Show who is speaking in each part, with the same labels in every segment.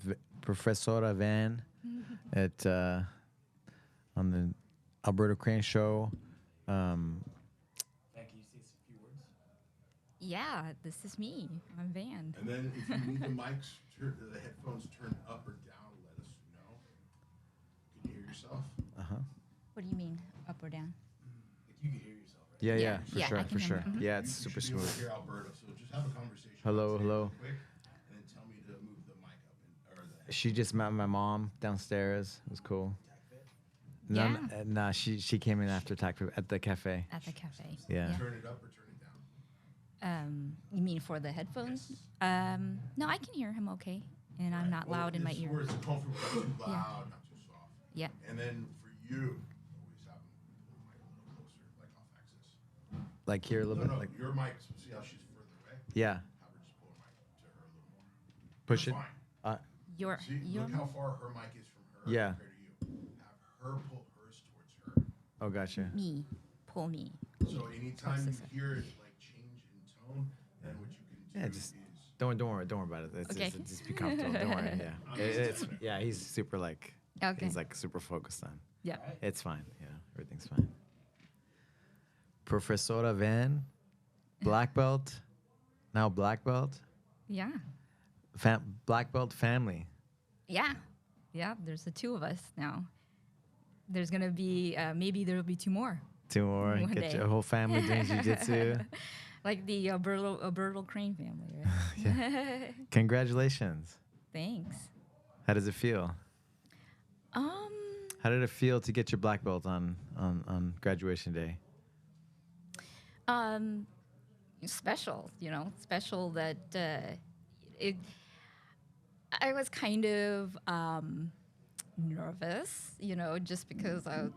Speaker 1: with Professora Van at on the Alberto Crane show.
Speaker 2: Can you say a few words?
Speaker 3: Yeah, this is me. I'm Van.
Speaker 4: And then if you need the mics, the headphones turned up or down, let us know. Can you hear yourself?
Speaker 3: What do you mean, up or down?
Speaker 2: Like you can hear yourself, right?
Speaker 1: Yeah,
Speaker 3: Yeah.
Speaker 1: for
Speaker 3: Yeah, I
Speaker 1: sure,
Speaker 3: can
Speaker 1: for
Speaker 3: hear
Speaker 1: sure.
Speaker 3: you.
Speaker 1: Yeah, it's
Speaker 4: You
Speaker 1: super
Speaker 4: should be able to
Speaker 1: smooth.
Speaker 4: hear Alberto, so just have a conversation.
Speaker 1: Hello,
Speaker 4: outside
Speaker 1: hello.
Speaker 4: real quick, and then tell me to move the mic up or the
Speaker 1: She just met my mom downstairs. It was cool.
Speaker 3: Yeah.
Speaker 1: Nah, she came in after at the cafe.
Speaker 3: At the cafe.
Speaker 1: Yeah.
Speaker 4: Turn it up or turn it down.
Speaker 3: You mean for the headphones?
Speaker 4: Yes.
Speaker 3: No, I can hear him okay, and I'm not
Speaker 4: Well,
Speaker 3: loud in my
Speaker 4: it's
Speaker 3: ear.
Speaker 4: where it's comfortable, not too loud, not too soft.
Speaker 3: Yeah.
Speaker 4: And then for you, always have them pull the mic a little closer, like off axis.
Speaker 1: Like here a little
Speaker 4: No,
Speaker 1: bit.
Speaker 4: no,
Speaker 1: Like
Speaker 4: your mic. See how she's further away?
Speaker 1: yeah.
Speaker 4: Have her just pull the mic to her a little more.
Speaker 1: Push it.
Speaker 4: You're fine.
Speaker 3: Your
Speaker 4: See,
Speaker 3: your
Speaker 4: look how far her mic is from her
Speaker 1: Yeah.
Speaker 4: compared to you. Have her pull hers towards her.
Speaker 1: Oh, gotcha.
Speaker 3: me, pull me.
Speaker 4: So anytime you hear it like change in tone, then what you can do
Speaker 1: Yeah, just
Speaker 4: is
Speaker 1: don't worry about it. It's
Speaker 3: Okay.
Speaker 1: just be comfortable. Don't worry. Yeah. Yeah, he's super like
Speaker 3: Okay.
Speaker 1: he's like super focused on.
Speaker 3: Yeah.
Speaker 1: It's fine. Yeah, everything's fine. Professora Van, black belt, now black belt,
Speaker 3: Yeah.
Speaker 1: black belt family.
Speaker 3: Yeah. Yeah. There's the two of us now. There's gonna be maybe there will be two more.
Speaker 1: Two more,
Speaker 3: One
Speaker 1: get
Speaker 3: day.
Speaker 1: your whole family doing jiu-jitsu.
Speaker 3: Like the Alberto Crane family, right?
Speaker 1: Congratulations.
Speaker 3: Thanks.
Speaker 1: How does it feel? How did it feel to get your black belt on graduation day?
Speaker 3: Special, special that I was kind of nervous, just because I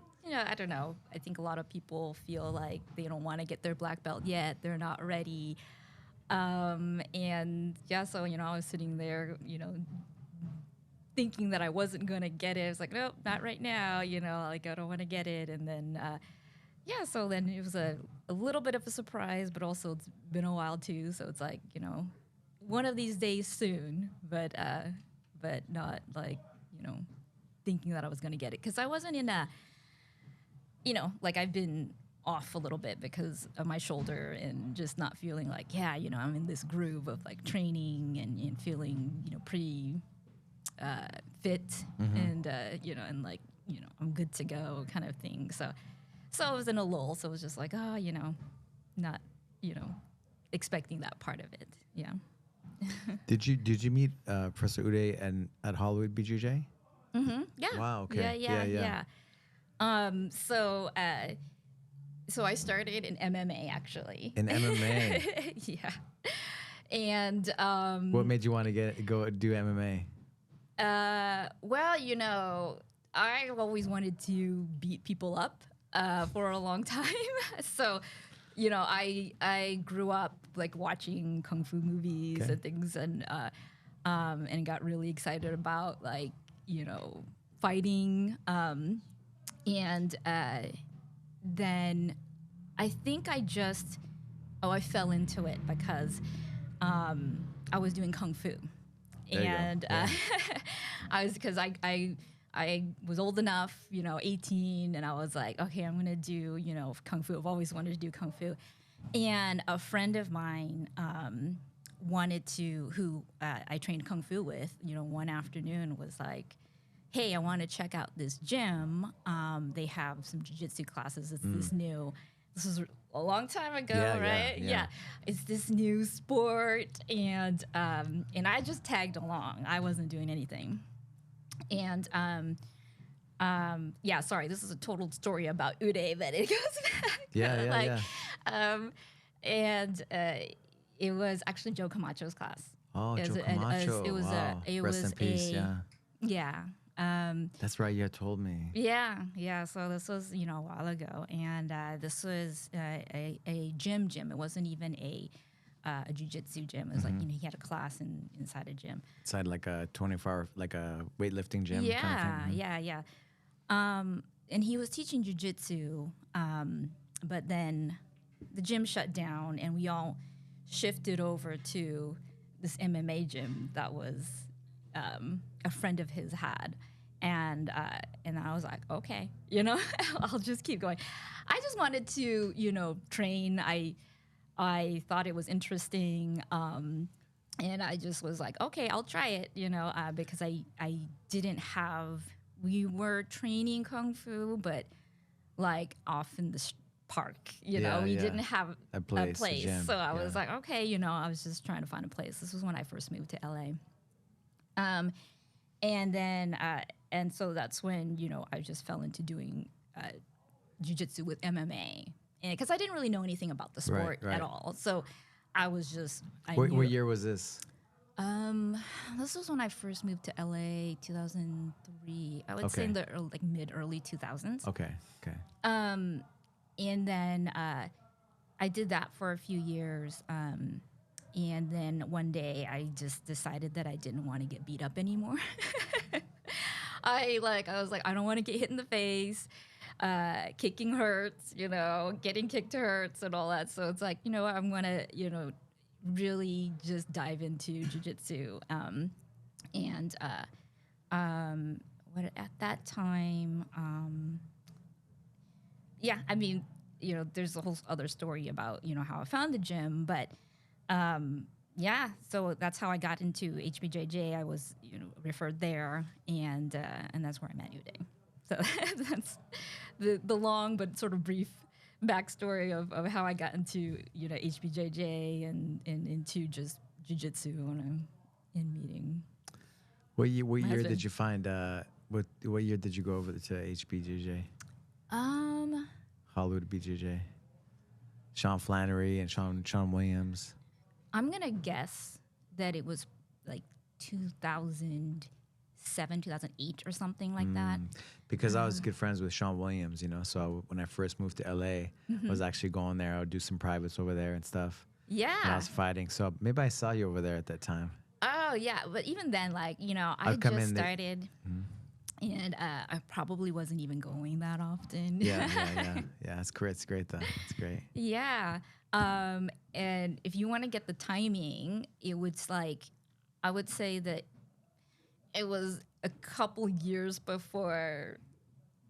Speaker 3: don't know. I think a lot of people feel like they don't want to get their black belt yet. They're not ready. And yeah, so, I was sitting there, thinking that I wasn't going to get it. I was like, nope, not right now. Like I don't want to get it. And then, so then it was a little bit of a surprise, but also it's been a while too. So it's like, one of these days soon, but not like, thinking that I was going to get it. 'Cause I wasn't in a, like I've been off a little bit because of my shoulder and just not feeling like, I'm in this groove of like training and feeling, pretty fit and, and like, I'm good to go kind of thing. So I was in a lull. So it was just like, not, expecting that part of it. Yeah.
Speaker 1: Did you meet Professor Uday at Hollywood BJJ?
Speaker 3: Mm-hmm. Yeah.
Speaker 1: Wow. Okay.
Speaker 3: Yeah. So I started in MMA actually.
Speaker 1: In MMA.
Speaker 3: Yeah. And
Speaker 1: What made you want to go do MMA?
Speaker 3: well, I always wanted to beat people up for a long time. So, I grew up like watching kung fu movies
Speaker 1: Okay.
Speaker 3: and things, and got really excited about like fighting. And then I think I fell into it because I was doing kung fu.
Speaker 1: There you go.
Speaker 3: And I was old enough, 18, and I was like, okay, I'm gonna do, kung fu. I've always wanted to do kung fu. And a friend of mine who I trained kung fu with, one afternoon was like, hey, I want to check out this gym. They have some jiu-jitsu classes. It's this new. This was a long time ago, right?
Speaker 1: Yeah.
Speaker 3: It's this new sport, and I just tagged along. I wasn't doing anything, and sorry, this is a total story about Uday, but it goes back.
Speaker 1: Yeah.
Speaker 3: And it was actually Joe Camacho's class.
Speaker 1: Oh,
Speaker 3: As
Speaker 1: Joe
Speaker 3: a- as-
Speaker 1: Camacho.
Speaker 3: it was a-
Speaker 1: Wow.
Speaker 3: it
Speaker 1: Rest
Speaker 3: was
Speaker 1: in peace.
Speaker 3: a- Yeah.
Speaker 1: That's right. You had told me.
Speaker 3: Yeah. So this was, a while ago, and this was a gym. It wasn't even a jiu-jitsu gym. It was like he had a class inside a gym.
Speaker 1: Inside like a 24-hour, like a weightlifting gym.
Speaker 3: Yeah,
Speaker 1: kind of thing.
Speaker 3: yeah. And he was teaching jiu-jitsu, but then the gym shut down, and we all shifted over to this MMA gym that was a friend of his had. And I was like, okay, I'll just keep going. I just wanted to, train. I thought it was interesting. And I just was like, okay, I'll try it, because I didn't have, we were training Kung Fu, but like off in the park, we didn't have a place.
Speaker 1: gym.
Speaker 3: So I was like, okay, I was just trying to find a place. This was when I first moved to LA. And then, and so that's when, I just fell into doing jiu-jitsu with MMA. Because I didn't really know anything about the sport at all. So I was just,
Speaker 1: What year was this?
Speaker 3: This was when I first moved to LA, 2003. I would say in the mid-early 2000s.
Speaker 1: Okay.
Speaker 3: And then I did that for a few years. And then one day I just decided that I didn't want to get beat up anymore. I was like, I don't want to get hit in the face. Kicking hurts, getting kicked hurts and all that. So it's like, I'm going to, really just dive into jiu-jitsu. At that time, there's a whole other story about, how I found the gym, but so that's how I got into HBJJ. I was, referred there, and that's where I met Uday. So that's the long but sort of brief backstory of how I got into, HBJJ and into just jiu-jitsu in meeting.
Speaker 1: What year did you find, what year did you go over to HBJJ? Hollywood BJJ. Sean Flannery and Sean Williams.
Speaker 3: I'm going to guess that it was like 2007, 2008 or something like that.
Speaker 1: Because I was good friends with Sean Williams, so when I first moved to LA, I was actually going there. I would do some privates over there and stuff.
Speaker 3: Yeah.
Speaker 1: And I was fighting. So maybe I saw you over there at that time.
Speaker 3: Oh, yeah. But even then, I just started. And I probably wasn't even going that often.
Speaker 1: Yeah. It's great. It's great, though. It's great.
Speaker 3: Yeah. And if you want to get the timing, it was like, I would say that it was a couple years before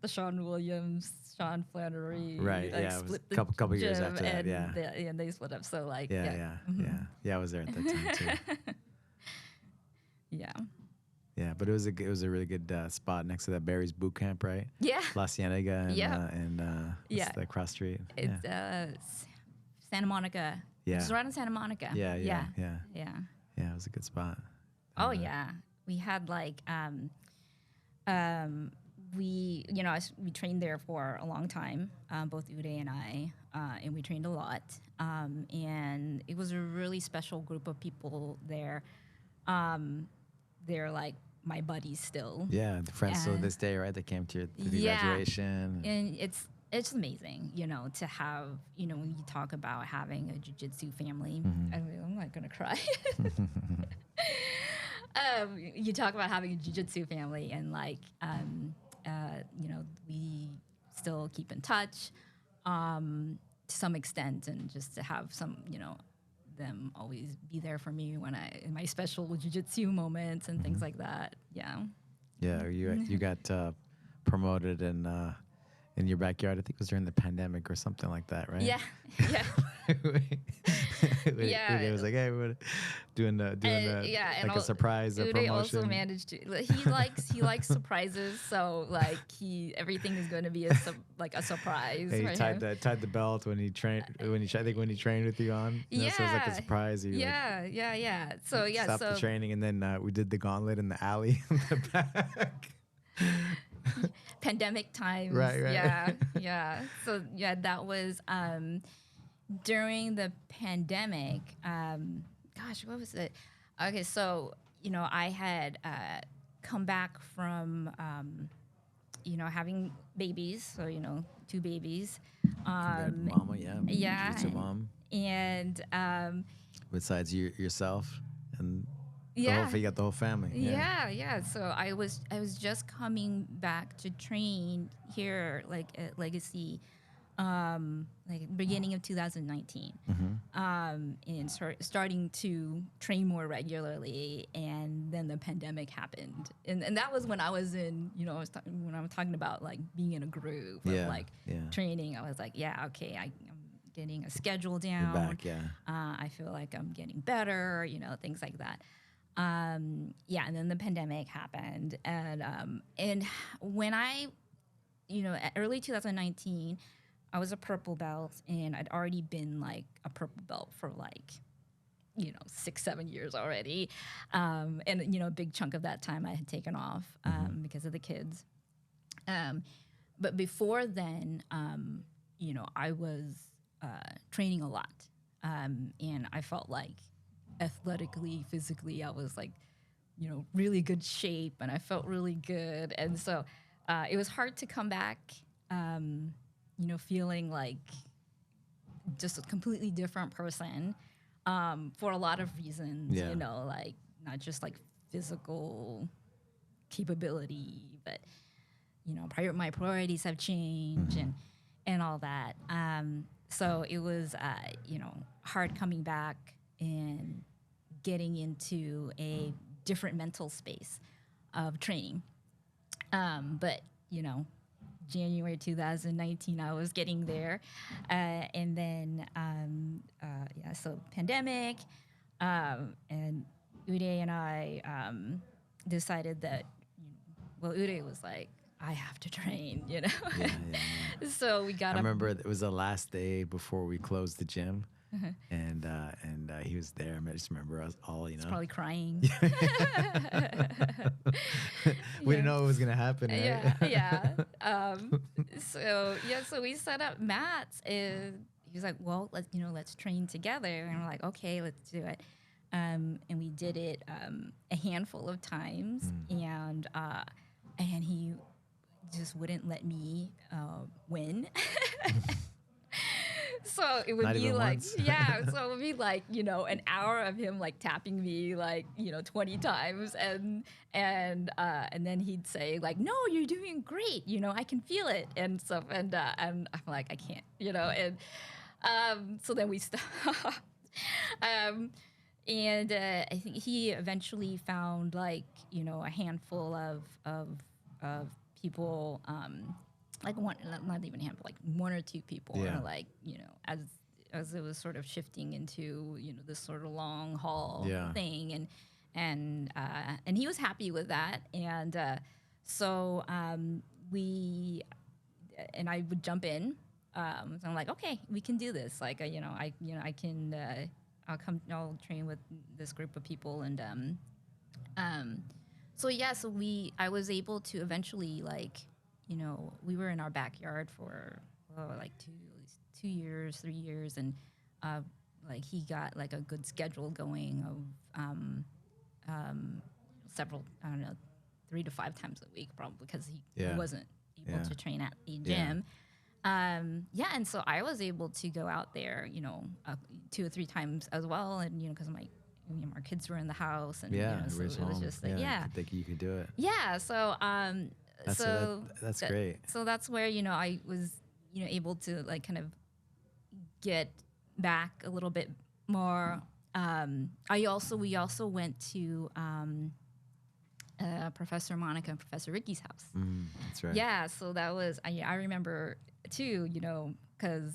Speaker 3: the Sean Williams, Sean Flannery.
Speaker 1: Right, it was a couple years after that,
Speaker 3: and they split up. So
Speaker 1: Yeah, I was there at that time, too.
Speaker 3: Yeah.
Speaker 1: Yeah, but it was a really good spot next to that Barry's boot camp, right?
Speaker 3: Yeah.
Speaker 1: La Cienega and the cross street.
Speaker 3: It's Santa Monica.
Speaker 1: Yeah.
Speaker 3: It's right in Santa Monica.
Speaker 1: Yeah.
Speaker 3: Yeah,
Speaker 1: it was a good spot.
Speaker 3: Oh yeah, we had we trained there for a long time, both Uday and I, and we trained a lot. And it was a really special group of people there. They're like my buddies still.
Speaker 1: Yeah, the friends still to this day, right? They came to the graduation.
Speaker 3: And it's amazing, to have, when you talk about having a jiu-jitsu family. I'm not gonna cry. You talk about having a jiu-jitsu family, and we still keep in touch to some extent, and just to have some, them always be there for me in my special jiu-jitsu moments and things like that. Yeah.
Speaker 1: Yeah, you got promoted in your backyard. I think it was during the pandemic or something like that, right?
Speaker 3: Yeah. Yeah.
Speaker 1: It was like, hey, we're doing a surprise
Speaker 3: Uday
Speaker 1: promotion.
Speaker 3: also managed to. He likes surprises, so everything is going to be a surprise.
Speaker 1: Hey, he
Speaker 3: for
Speaker 1: tied
Speaker 3: him.
Speaker 1: the belt when he trained. When he trained with you on. So it was like a surprise.
Speaker 3: Yeah. So
Speaker 1: stopped the training, and then we did the gauntlet in the alley in the back.
Speaker 3: Pandemic times.
Speaker 1: Right.
Speaker 3: Yeah. So that was during the pandemic. What was it? Okay, so I had come back from having babies. So 2 babies.
Speaker 1: Mama,
Speaker 3: yeah.
Speaker 1: Jiu-jitsu mom.
Speaker 3: And
Speaker 1: besides yourself and.
Speaker 3: Yeah,
Speaker 1: you got the whole family.
Speaker 3: Yeah. So I was just coming back to train here, at Legacy, like beginning of 2019, and starting to train more regularly. And then the pandemic happened, and that was when I was in, you know, when I was talking about like being in a groove of like training. I was like, yeah, okay, I'm getting a schedule down.
Speaker 1: You're back, yeah.
Speaker 3: I feel like I'm getting better, you know, things like that. Yeah, and then the pandemic happened, and when I, you know, at early 2019, I was a purple belt, and I'd already been like a purple belt for like, you know, 6-7 years already, and you know, a big chunk of that time I had taken off because of the kids. But before then, you know, I was training a lot, and I felt like athletically, physically, I was like, you know, really good shape, and I felt really good. And so it was hard to come back, you know, feeling like just a completely different person for a lot of reasons, you know, like not just like physical capability, but, you know, my priorities have changed and all that. So it was, you know, hard coming back and getting into a different mental space of training. But, you know, January 2019, I was getting there. And then, so pandemic, and Uday and I decided that, well, Uday was like, I have to train, you know? So we got
Speaker 1: I remember it was the last day before we closed the gym. And he was there. I just remember us all, you know.
Speaker 3: Probably crying.
Speaker 1: We didn't know it was gonna happen, right?
Speaker 3: So we set up mats, and he was like, "Well, let's train together." And we're like, "Okay, let's do it." And we did it a handful of times, and he just wouldn't let me win. So it would
Speaker 1: Not
Speaker 3: be like,
Speaker 1: once.
Speaker 3: so it would be like, you know, an hour of him like tapping me like, you know, 20 times, and then he'd say like, "No, you're doing great, you know, I can feel it," and stuff, and I'm like, I can't, you know, and so then we stopped. And I think he eventually found like, you know, a handful of people, like one, not even a handful, like one or two people, like, you know, as it was sort of shifting into, you know, this sort of long haul thing, and he was happy with that, and so I would jump in, so I'm like, okay, we can do this, like, I can, I'll train with this group of people, and I was able to eventually, like, you know, we were in our backyard for like 2 years, 3 years, and like he got like a good schedule going of several, I don't know, 3 to 5 times a week, probably, because he wasn't able to train at a gym. And so I was able to go out there, you know, 2 or 3 times as well, and, you know, because our kids were in the house, and you know, so it was just like,
Speaker 1: I think you could do it.
Speaker 3: So
Speaker 1: that's great.
Speaker 3: So that's where, you know, I was, you know, able to like kind of get back a little bit more. We also went to Professor Monica and Professor Ricky's house.
Speaker 1: That's right.
Speaker 3: Yeah, so that was, I remember too, you know, because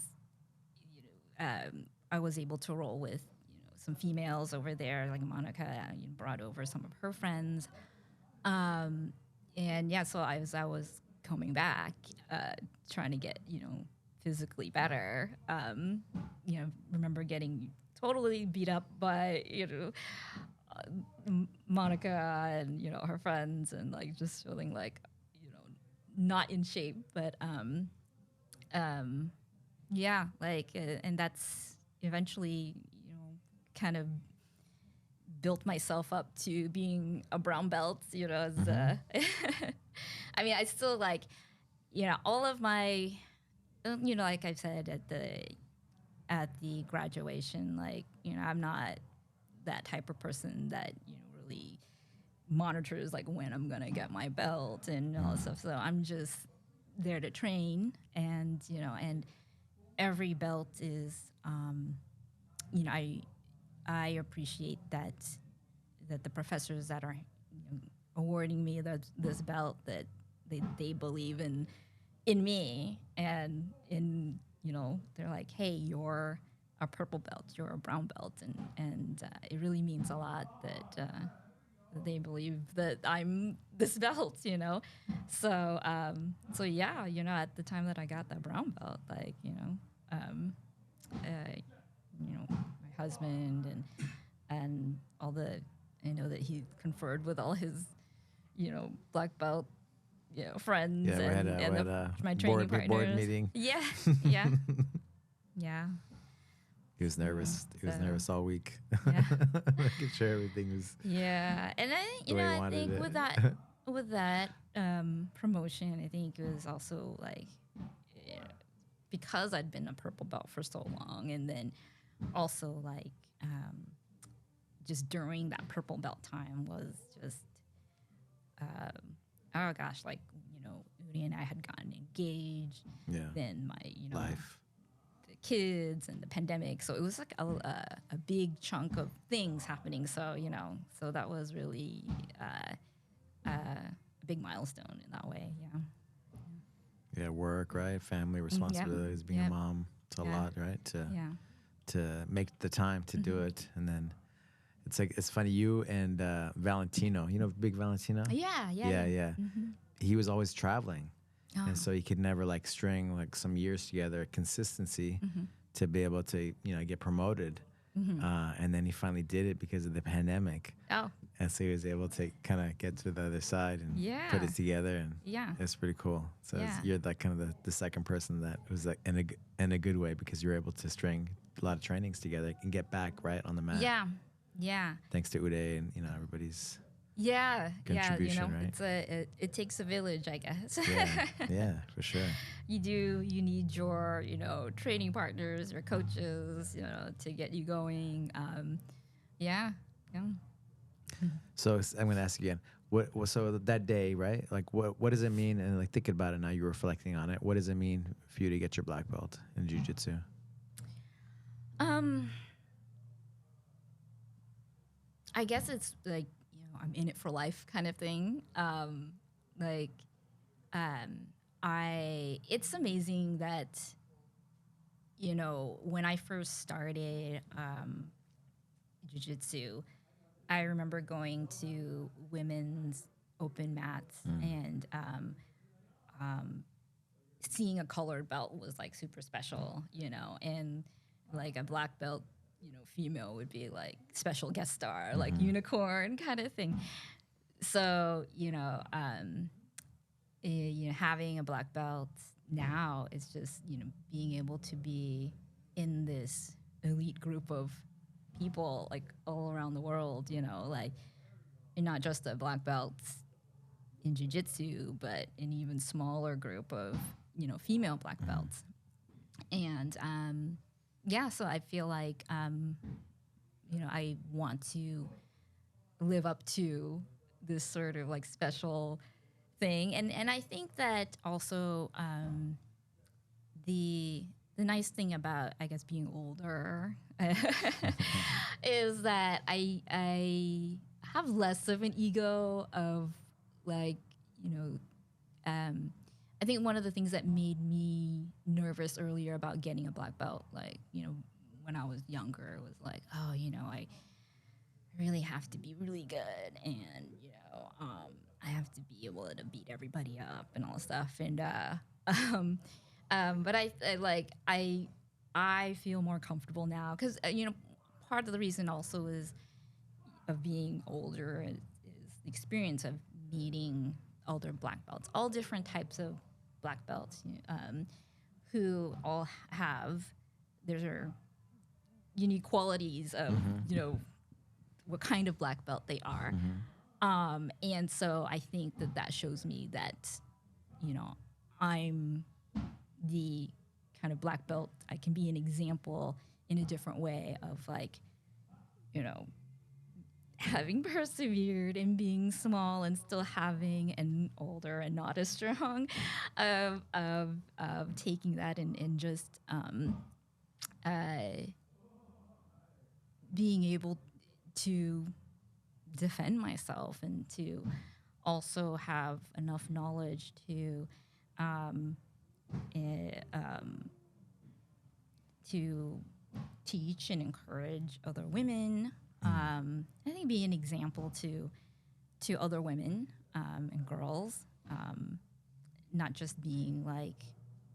Speaker 3: I was able to roll with, you know, some females over there, like Monica, you know, brought over some of her friends. And so I was coming back, trying to get, you know, physically better. You know, remember getting totally beat up by, you know, Monica and, you know, her friends, and like just feeling like, you know, not in shape. But and that's eventually, you know, kind of built myself up to being a brown belt, you know, as I mean, I still, like, you know, all of my, you know, like I've said at the graduation, like, you know, I'm not that type of person that, you know, really monitors like when I'm gonna get my belt and all that stuff. So I'm just there to train, and, you know, every belt is, you know, I appreciate that the professors that are, you know, awarding me this belt, that they believe in me, and in, you know, they're like, hey, you're a purple belt, you're a brown belt, and it really means a lot that they believe that I'm this belt, you know. So yeah, you know, at the time that I got that brown belt, like, you know, my husband and all the, I know that he conferred with all his, you know, black belt, you know, friends,
Speaker 1: Yeah, we had
Speaker 3: my training partners.
Speaker 1: board meeting.
Speaker 3: Yeah, yeah, yeah.
Speaker 1: He was nervous. He was nervous all week.
Speaker 3: Yeah.
Speaker 1: Making sure everything was.
Speaker 3: Yeah, and I, you
Speaker 1: The way
Speaker 3: know,
Speaker 1: he
Speaker 3: I
Speaker 1: wanted
Speaker 3: think
Speaker 1: it.
Speaker 3: with that promotion, I think it was also like, you know, because I'd been a purple belt for so long, and then also like just during that purple belt time was just oh gosh, like, you know, Udi and I had gotten engaged.
Speaker 1: Yeah.
Speaker 3: Then my, you know,
Speaker 1: Life.
Speaker 3: the kids and the pandemic, so it was like a big chunk of things happening. So, you know, so that was really a big milestone in that way. Yeah.
Speaker 1: Yeah, work, right? Family responsibilities, being a
Speaker 3: Yep.
Speaker 1: mom. It's a
Speaker 3: Yeah.
Speaker 1: lot, right?
Speaker 3: Yeah.
Speaker 1: To make the time to do it, and then it's like, it's funny, you and Valentino, you know, big Valentino.
Speaker 3: Yeah. Yeah.
Speaker 1: Yeah.
Speaker 3: Mm-hmm.
Speaker 1: He was always traveling,
Speaker 3: Oh.
Speaker 1: and so he could never like string like some years together, consistency to be able to, you know, get promoted. And then he finally did it because of the pandemic,
Speaker 3: Oh.
Speaker 1: and so he was able to kind of get to the other side and put
Speaker 3: Yeah.
Speaker 1: it together, and
Speaker 3: Yeah.
Speaker 1: it's pretty cool. So
Speaker 3: Yeah.
Speaker 1: you're like kind of the second person that was like in a good way, because you're able to string a lot of trainings together and get back right on the mat.
Speaker 3: Yeah. Yeah.
Speaker 1: Thanks to Uday and, you know, everybody's.
Speaker 3: Yeah. Yeah. You
Speaker 1: Contribution,
Speaker 3: know,
Speaker 1: right?
Speaker 3: it takes a village, I guess.
Speaker 1: Yeah, for sure.
Speaker 3: You need your, you know, training partners, your coaches, you know, to get you going. Yeah.
Speaker 1: So I'm going to ask again. So that day, right? Like, what does it mean? And like thinking about it now, you're reflecting on it. What does it mean for you to get your black belt in jiu-jitsu?
Speaker 3: I guess it's like, you know, I'm in it for life kind of thing. It's amazing that, you know, when I first started jiu-jitsu, I remember going to women's open mats and seeing a colored belt was like super special, you know, and like a black belt, you know, female would be like special guest star, like unicorn kind of thing. So, you know, having a black belt now is just, you know, being able to be in this elite group of people like all around the world, you know, like you're not just a black belt in jiu-jitsu, but an even smaller group of, you know, female black belts. And so I feel like, you know, I want to live up to this sort of like special thing. And I think that also the nice thing about, I guess, being older is that I have less of an ego of like, you know, I think one of the things that made me nervous earlier about getting a black belt, like, you know, when I was younger, was like, oh, you know, I really have to be really good, and, you know, I have to be able to beat everybody up and all this stuff. And but I feel more comfortable now because, you know, part of the reason also is of being older is the experience of meeting older black belts, all different types of black belts, who all have their unique qualities of, you know, what kind of black belt they are. And so I think that shows me that, you know, I'm the kind of black belt. I can be an example in a different way of, like, you know, having persevered and being small and still having an older and not as strong, of taking that and just being able to defend myself and to also have enough knowledge eh, um, to teach and encourage other women. I think be an example to other women and girls, not just being like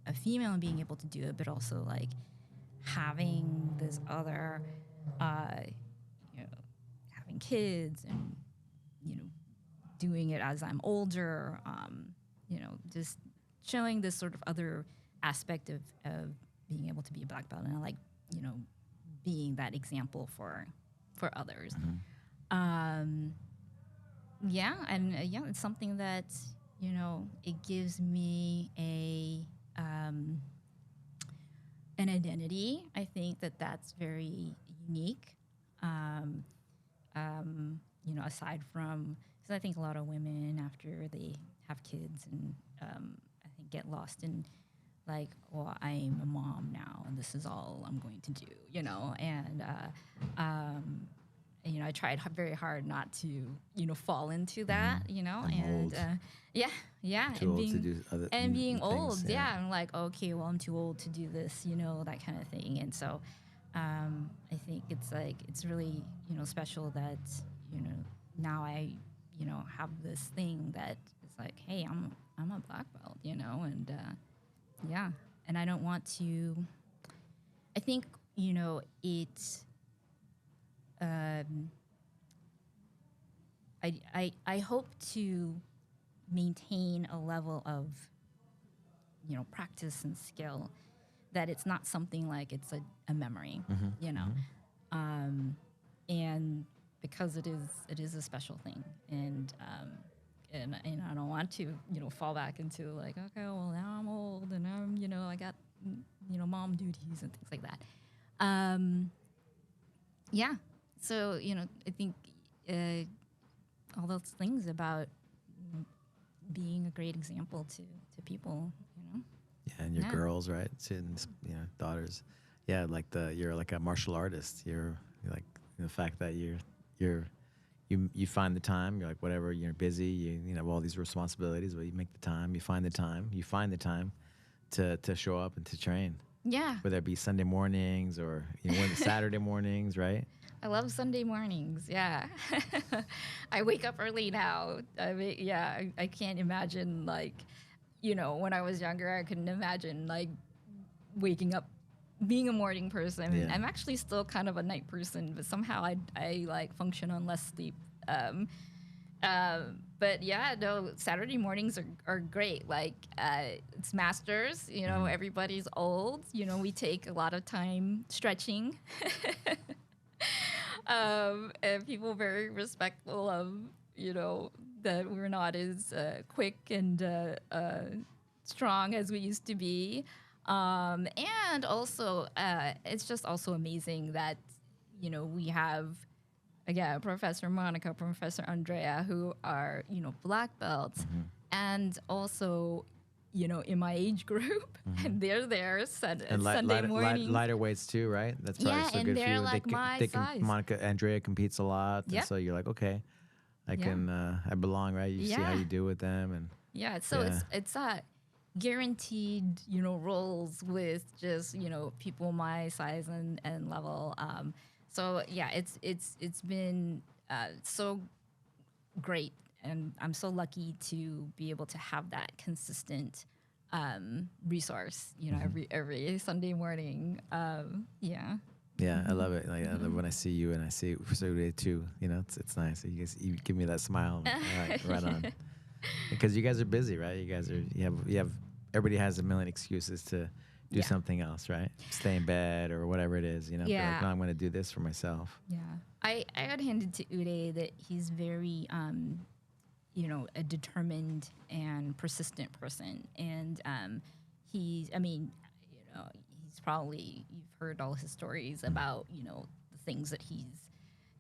Speaker 3: a female and being able to do it, but also like having this other, you know, having kids and, you know, doing it as I'm older, you know, just showing this sort of other aspect of being able to be a black belt. And I like, you know, being that example for others. Yeah, and yeah, it's something that, you know, it gives me an identity. I think that that's very unique. You know, aside from, because I think a lot of women after they have kids and I think get lost in like, well, I'm a mom now and this is all I'm going to do, you know, and you know, I tried very hard not to, you know, fall into that, you know,
Speaker 1: I'm old.
Speaker 3: yeah,
Speaker 1: Too old to do other
Speaker 3: and being
Speaker 1: things,
Speaker 3: old, I'm like, okay, well, I'm too old to do this, you know, that kind of thing, and so I think it's like it's really, you know, special that, you know, now I, you know, have this thing that is like, hey, I'm a black belt, you know, and yeah, and I don't want to. I think, you know, it's. I hope to maintain a level of, you know, practice and skill that it's not something like it's a memory, you know, and because it is a special thing, and I don't want to, you know, fall back into like, okay, well, now I'm old and I'm, you know, I got, you know, mom duties and things like that. Yeah, so, you know, I think all those things about being a great example to people, you know.
Speaker 1: Yeah, and your girls, right? And, you know, daughters. Yeah, like you're like a martial artist. You're like the fact that you find the time. You're like, whatever, you're busy. You know all these responsibilities, but you make the time. You find the time to show up and to train.
Speaker 3: Yeah.
Speaker 1: Whether it be Sunday mornings or, you know, Saturday mornings, right?
Speaker 3: I love Sunday mornings. Yeah. I wake up early now. I mean, yeah, I can't imagine, like, you know, when I was younger, I couldn't imagine like waking up, being a morning person.
Speaker 1: Yeah.
Speaker 3: I'm actually still kind of a night person, but somehow I like function on less sleep. But yeah, no, Saturday mornings are great. Like, it's masters, you know, everybody's old. You know, we take a lot of time stretching. And people very respectful of, you know, that we're not as quick and strong as we used to be. And also, it's just also amazing that, you know, we have, again, Professor Monica, Professor Andrea, who are, you know, black belts, and also, you know, in my age group, and they're there Sunday mornings.
Speaker 1: Lighter weights too, right? That's probably so
Speaker 3: and
Speaker 1: good for
Speaker 3: they're
Speaker 1: you.
Speaker 3: like my size.
Speaker 1: Monica, Andrea competes a lot, and so you're like, okay, I can, I belong, right? You see how you do with them, and
Speaker 3: it's guaranteed, you know, roles with just, you know, people my size and level. So yeah, it's been so great, and I'm so lucky to be able to have that consistent resource, you know, every Sunday morning. Yeah,
Speaker 1: I love it. Like I love when I see you and I see Uday too. You know, it's nice. You give me that smile. Right on. Because you guys are busy, right? You have everybody has a million excuses to do something else, right? Stay in bed or whatever it is, you know.
Speaker 3: Yeah.
Speaker 1: Like, no, I'm going to do this for myself.
Speaker 3: Yeah. I got handed to Uday that he's very, you know, a determined and persistent person. And he's probably, you've heard all his stories about, you know, the things that he's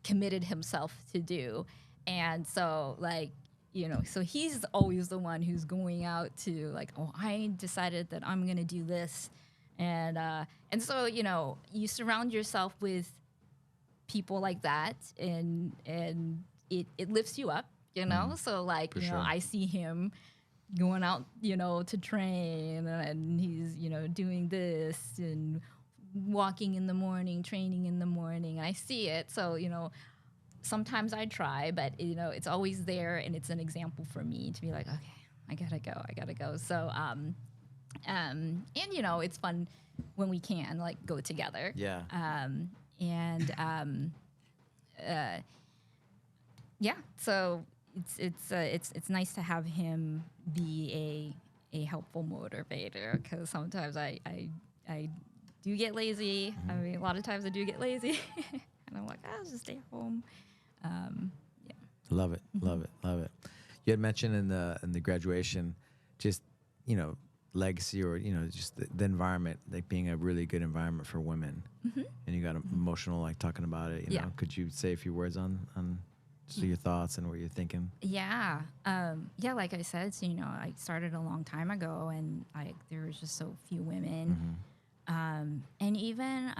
Speaker 3: committed himself to do. And so like, so he's always the one who's going out to like, oh, I decided that I'm gonna do this, and so you surround yourself with people like that, and it lifts you up, So like,
Speaker 1: For sure.
Speaker 3: I see him going out, to train, and he's doing this and walking in the morning, training in the morning. I see it, so sometimes I try, but it's always there, and it's an example for me to be like, okay, I gotta go. So and it's fun when we can like go together.
Speaker 1: Yeah.
Speaker 3: Yeah. So it's nice to have him be a helpful motivator, because sometimes I do get lazy. I mean, a lot of times I do get lazy, and I'm like, I'll just stay home. Yeah.
Speaker 1: Love it. You had mentioned in the graduation, just legacy, or just the environment, like being a really good environment for women, and you got emotional like talking about it. You know, could you say a few words on just your thoughts and what you're thinking?
Speaker 3: Yeah. Like I said, so, I started a long time ago, and there was just so few women. And even,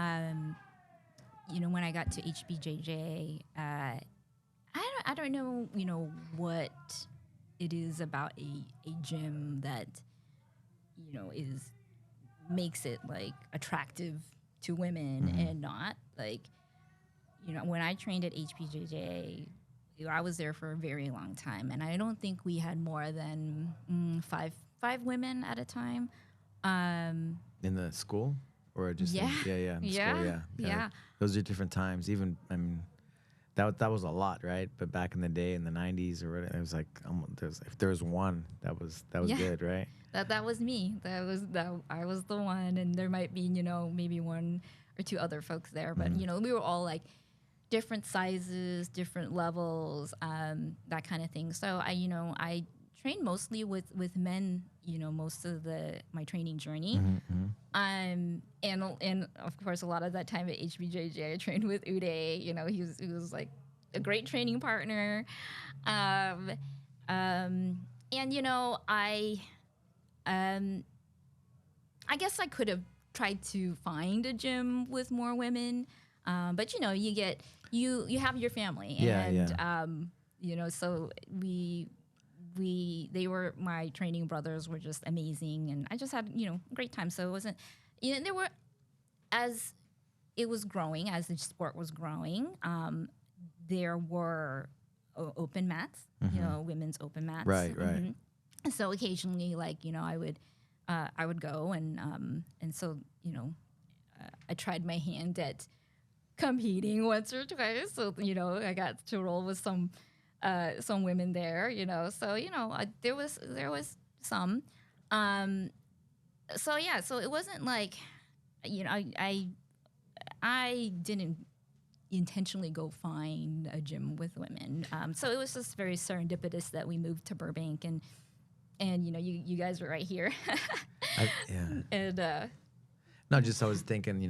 Speaker 3: when I got to HBJJ, I don't know, what it is about a gym that, makes it like attractive to women and not like, when I trained at HBJJ, I was there for a very long time, and I don't think we had more than five women at a time.
Speaker 1: In the school, or just
Speaker 3: Yeah.
Speaker 1: in the school,
Speaker 3: Yeah.
Speaker 1: Those are different times. Even that was a lot, right? But back in the day, in the 90s or whatever, it was like if there was one, that was good, right?
Speaker 3: That was me. I was the one, and there might be maybe one or two other folks there, but we were all like different sizes, different levels, that kind of thing. So I trained mostly with men, most of my training journey. And of course, a lot of that time at HBJJ, I trained with Uday. He was like a great training partner. And I guess I could have tried to find a gym with more women, but you have your family, so they were, my training brothers were just amazing, and I just had a great time. So it wasn't, there were, as it was growing, as the sport was growing, there were open mats, women's open mats,
Speaker 1: Right.
Speaker 3: And so occasionally, like I would go, and so I tried my hand at competing once or twice. So I got to roll with some women there. So there was some. So yeah, so it wasn't like I didn't intentionally go find a gym with women. So it was just very serendipitous that we moved to Burbank, and you guys were right here. And
Speaker 1: no, just I was thinking,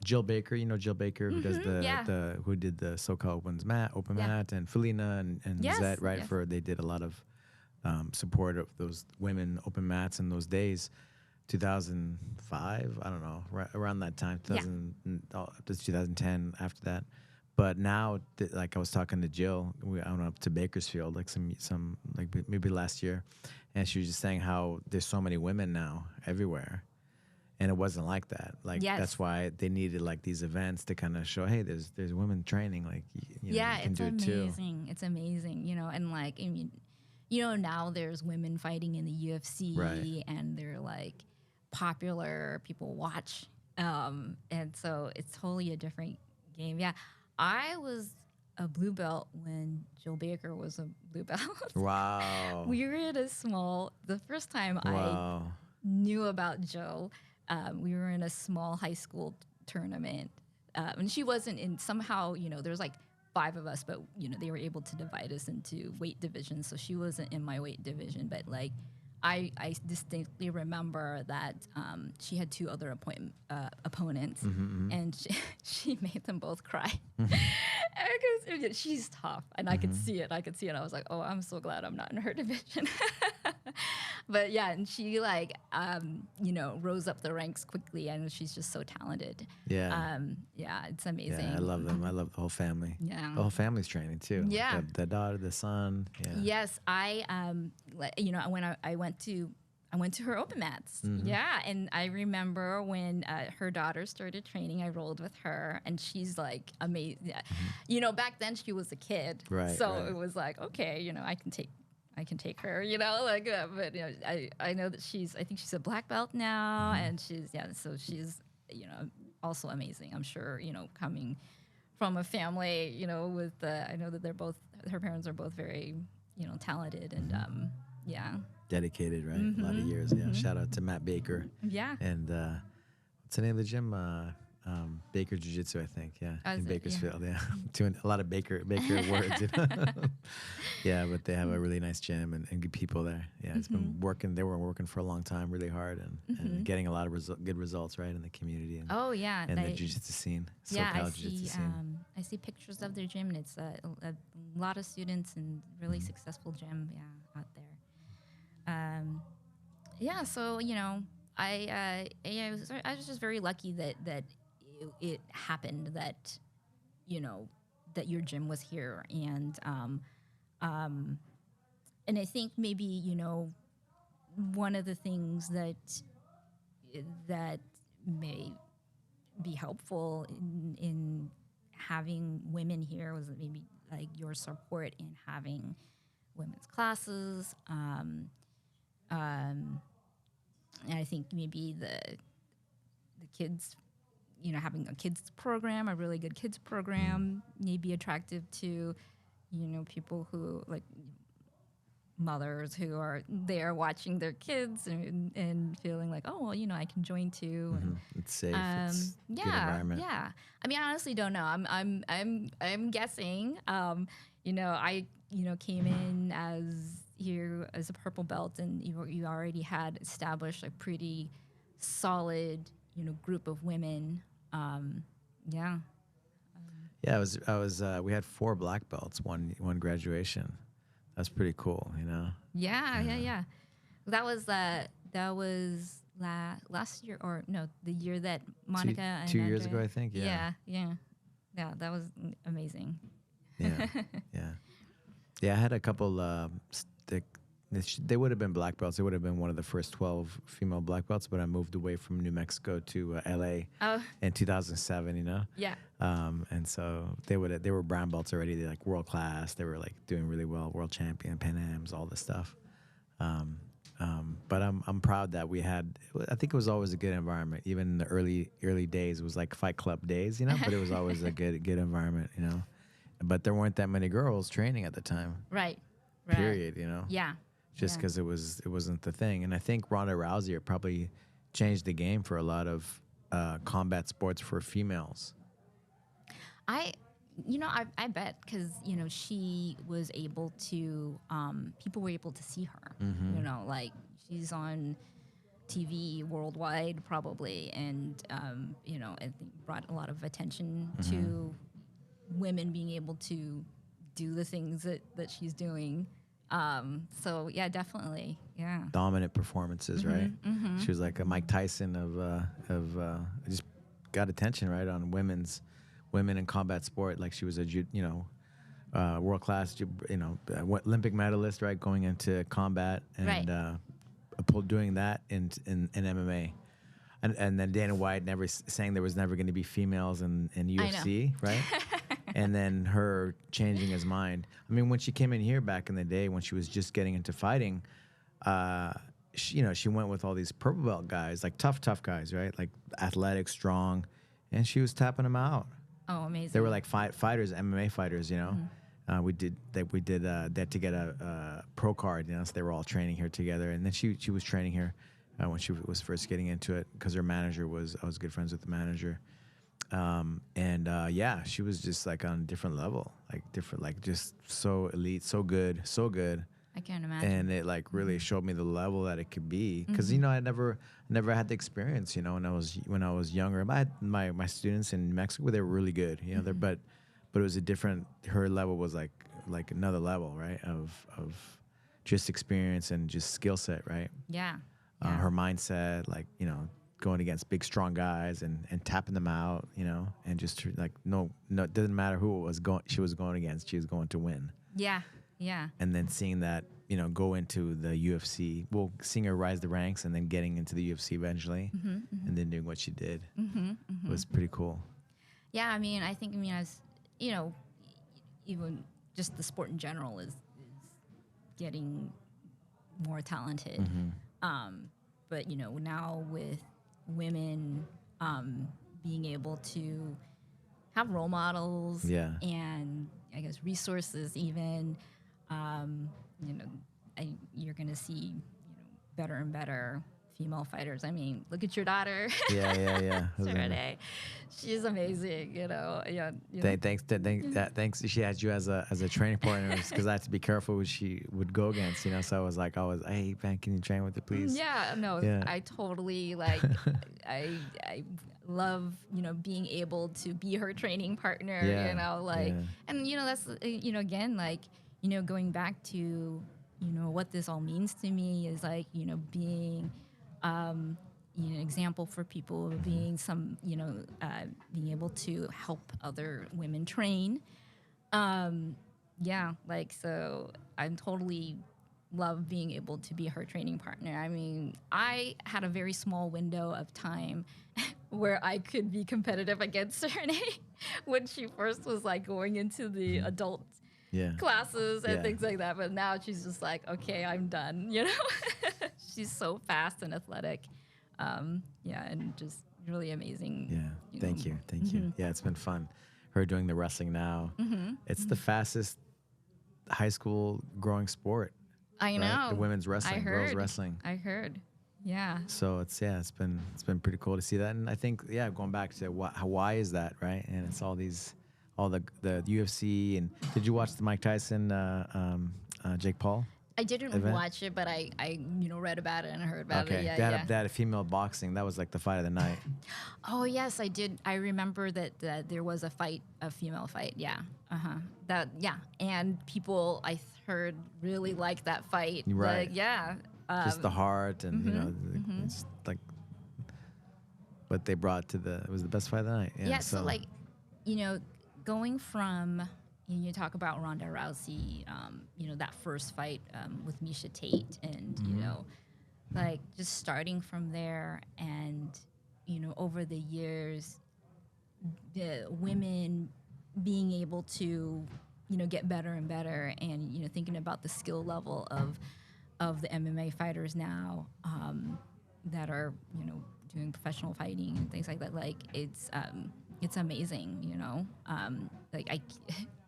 Speaker 1: Jill Baker, Jill Baker, who does who did the SoCal open mat, and Felina and
Speaker 3: Yes,
Speaker 1: Zette, right?
Speaker 3: yes.
Speaker 1: They did a lot of support of those women open mats in those days. 2005, I don't know, right around that time, 2010 after that. But now, like I was talking to Jill, I went up to Bakersfield, like some like maybe last year, and she was just saying how there's so many women now everywhere, and it wasn't like that. Like that's why they needed like these events to kind of show, hey, there's women training, like you can do it too.
Speaker 3: It's amazing, and like I mean, now there's women fighting in the UFC,
Speaker 1: Right.
Speaker 3: and they're like popular, people watch, and so it's totally a different game. Yeah. I was a blue belt when Jill Baker was a blue belt.
Speaker 1: Wow.
Speaker 3: We were in the first time
Speaker 1: Wow.
Speaker 3: I knew about Jill, we were in a small high school tournament. And she wasn't in, somehow, there was like 5 of us, but, they were able to divide us into weight divisions. So she wasn't in my weight division, but like, I distinctly remember that she had 2 other opponents, and she made them both cry. She's tough, and I could see it. I could see it. I was like, oh, I'm so glad I'm not in her division. But yeah, and she like, rose up the ranks quickly, and she's just so talented.
Speaker 1: Yeah.
Speaker 3: Yeah, it's amazing.
Speaker 1: Yeah, I love them. I love the whole family.
Speaker 3: Yeah.
Speaker 1: The whole family's training too. Like
Speaker 3: Yeah.
Speaker 1: the daughter, the son. Yeah.
Speaker 3: Yes, when I went to her open mats.
Speaker 1: Mm-hmm.
Speaker 3: Yeah, and I remember when her daughter started training, I rolled with her, and she's like amazing. Yeah. Back then she was a kid,
Speaker 1: Right,
Speaker 3: so
Speaker 1: right.
Speaker 3: it was like, okay, I can take her, but I know that I think she's a black belt now,
Speaker 1: Mm-hmm.
Speaker 3: and so she's also amazing. I'm sure coming from a family with I know that her parents are both very talented, and yeah.
Speaker 1: Dedicated, right? A lot of years. Yeah. Shout out to Matt Baker.
Speaker 3: Yeah.
Speaker 1: And what's the name of the gym? Baker Jiu-Jitsu, I think. Yeah.
Speaker 3: Oh,
Speaker 1: In
Speaker 3: is it?
Speaker 1: Bakersfield. Yeah. Doing a lot of Baker words. Yeah, but they have a really nice gym and good people there. Yeah. It's been working. They were working for a long time, really hard, and getting a lot of good results, right, in the community. And,
Speaker 3: Oh yeah,
Speaker 1: and the jiu-jitsu scene.
Speaker 3: yeah.
Speaker 1: SoCal jiu-jitsu scene.
Speaker 3: I see pictures of their gym, and it's a lot of students and really successful gym. Yeah, out there. Yeah. So I was just very lucky that it happened that that your gym was here, and I think maybe one of the things that may be helpful in having women here was maybe like your support in having women's classes. And I think maybe the kids, having a kids program, a really good kids program, may be attractive to, people who like mothers who are there watching their kids and feeling like, oh well, I can join too. And,
Speaker 1: It's safe. It's good
Speaker 3: yeah,
Speaker 1: environment.
Speaker 3: yeah. I mean, I honestly don't know. I'm guessing. I came in as a purple belt, and you already had established a pretty solid group of women. Yeah.
Speaker 1: Yeah, I was. We had 4 black belts, one graduation. That's pretty cool,
Speaker 3: Yeah. That was last year, or no, the year that Monica and
Speaker 1: 2 years
Speaker 3: Andrea-
Speaker 1: ago, I think. Yeah.
Speaker 3: Yeah. That was amazing.
Speaker 1: Yeah. Yeah. I had a couple. They would have been black belts. They would have been one of the first 12 female black belts, but I moved away from New Mexico to LA
Speaker 3: Oh,
Speaker 1: in 2007.
Speaker 3: yeah.
Speaker 1: And so they were brown belts already. They're like world class. They were like doing really well, world champion, Pan Ams, all this stuff. But I'm proud that we had. I think it was always a good environment, even in the early days. It was like Fight Club days, But it was always a good environment, But there weren't that many girls training at the time.
Speaker 3: Right.
Speaker 1: Period,
Speaker 3: Yeah.
Speaker 1: Just because it wasn't the thing. And I think Ronda Rousey probably changed the game for a lot of combat sports for females.
Speaker 3: I bet because she was able to. People were able to see her. Like she's on TV worldwide probably, and I think brought a lot of attention to women being able to do the things that she's doing. So yeah, definitely, yeah.
Speaker 1: Dominant performances, right? She was like a Mike Tyson of just got attention, right, on women in combat sport. Like she was a world class, Olympic medalist, right, going into combat and
Speaker 3: Right.
Speaker 1: Doing that in MMA. And then Dana White saying there was never going to be females in UFC, right? And then her changing his mind. I mean, when she came in here back in the day, when she was just getting into fighting, she went with all these purple belt guys, like tough guys, right? Like athletic, strong, and she was tapping them out.
Speaker 3: Oh, amazing.
Speaker 1: They were like fighters, MMA fighters, We had to get a pro card, so they were all training here together. And then she was training here when she was first getting into it because her manager I was good friends with the manager. She was just like on a different level, just so elite, so good.
Speaker 3: I can't imagine.
Speaker 1: And it like really showed me the level that it could be. Cause I never had the experience, when I was younger. My students in Mexico, they were really good, but but it was a different. Her level was like another level, right? Of just experience and just skill set, right?
Speaker 3: Yeah.
Speaker 1: Her mindset, like, going against big, strong guys and tapping them out, and just like, no, it doesn't matter who it was she was going against. She was going to win.
Speaker 3: Yeah. Yeah.
Speaker 1: And then seeing that, go into the UFC, well, seeing her rise the ranks and then getting into the UFC eventually, and then doing what she did was pretty cool.
Speaker 3: Yeah. I think, as, even just the sport in general is getting more talented. But, now with women being able to have role models
Speaker 1: Yeah.
Speaker 3: and I guess resources even, you're going to see, better and better female fighters. Look at your daughter.
Speaker 1: Yeah.
Speaker 3: Renee. She's amazing, Yeah,
Speaker 1: Thanks. She had you as a training partner because I had to be careful who she would go against. So I was like, hey man, can you train with it, please?
Speaker 3: Yeah, no,
Speaker 1: Yeah.
Speaker 3: I totally I love being able to be her training partner. And that's again going back to what this all means to me is being example for people, being being able to help other women train. So I'm totally love being able to be her training partner. I had a very small window of time where I could be competitive against Renee when she first was going into the adult classes and things like that. But now she's just like, okay, I'm done. She's so fast and athletic. And just really amazing.
Speaker 1: Yeah. Thank you. Yeah, it's been fun. Her doing the wrestling now. It's the fastest high school growing sport.
Speaker 3: I know.
Speaker 1: Right? The women's wrestling,
Speaker 3: I heard.
Speaker 1: girls wrestling.
Speaker 3: I heard. Yeah.
Speaker 1: So it's been pretty cool to see that. And I think, going back to why is that, right? And it's all the UFC. And did you watch the Mike Tyson, Jake Paul?
Speaker 3: I didn't
Speaker 1: event?
Speaker 3: Watch it, but I read about it and heard about it. Yeah,
Speaker 1: they had a female boxing. That was like the fight of the night.
Speaker 3: Oh yes, I did. I remember that there was a female fight. Yeah. And people I heard really liked that fight.
Speaker 1: Right.
Speaker 3: Just
Speaker 1: the heart and it's like what they brought it was the best fight of the night. Yeah.
Speaker 3: So going from. You talk about Ronda Rousey, that first fight with Misha Tate, and just starting from there, and over the years, the women being able to get better and better, and thinking about the skill level of the MMA fighters now that are doing professional fighting and things like that. It's amazing,